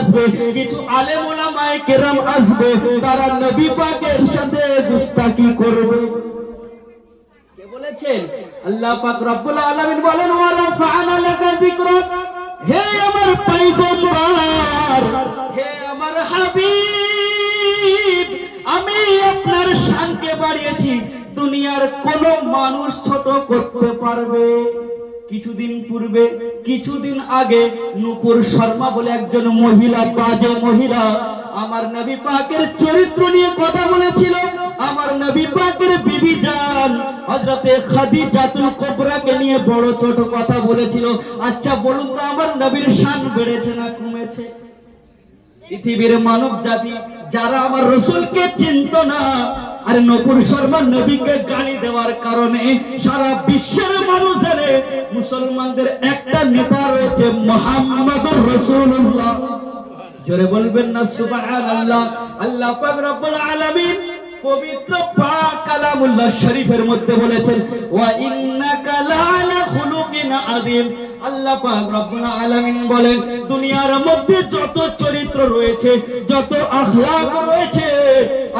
আসবে, কিছু আলেম উলামায়ে কেরাম আসবে, তারা নবী পাকের সাথে গুস্তাখি করবে। কে বলেছেন? আল্লাহ পাক রব্বুল আলামিন বলেন, ওয়া রাফা'না লাকা যিকরাক, হে আমার পয়গম্বর, হে আমার হাবিব, আমি আপনার শানকে বাড়িয়েছি, দুনিয়ার কোন মানুষ ছোট করতে পারবে? কিছুদিন আগে নূপুর শর্মা বলে একজন মহিলা, বাজে মহিলা, আমার নবী পাকের চরিত্র নিয়ে কথা বলেছিল। আমার নবী পাকের বিবি জান হযরতে খাদিজাতুল কুবরাকে নিয়ে বড় ছোট কথা বলেছিল। আচ্ছা বলুন তো, আমার নবীর শান বেড়েছে না কমেছে? পৃথিবীর মানব জাতি যারা আমার রাসূলকে চিনত না, আর নূপুর শর্মা নবীকে গালি দেওয়ার কারণে সারা বিশ্বের মানুষ জানে মুসলমানদের একটা নেতা রয়েছে, মুহাম্মদুর রাসূলুল্লাহ। জোরে বলবেন না সুবহানাল্লাহ। আল্লাহ পাক রব্বুল আলামিন পবিত্র পাক কালামুল্লাহ শরীফের মধ্যে বলেছেন, ওয়া ইন্নাকা লাআলা খুলুকিন আযীম। আল্লাহ পাক রব্বুল আলামিন বলেন, দুনিয়ার মধ্যে যত চরিত্র রয়েছে, যত আখলাক রয়েছে,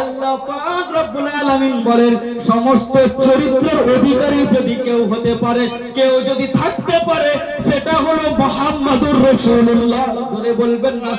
আল্লাহ পাক রব্বুল আলামিন বলেন, সমস্ত চরিত্রের অধিকারী যদি কেউ হতে পারে, কেউ যদি থাকতে পারে, সেটা হলো মুহাম্মদুর রাসূলুল্লাহ। জোরে বলবেন না।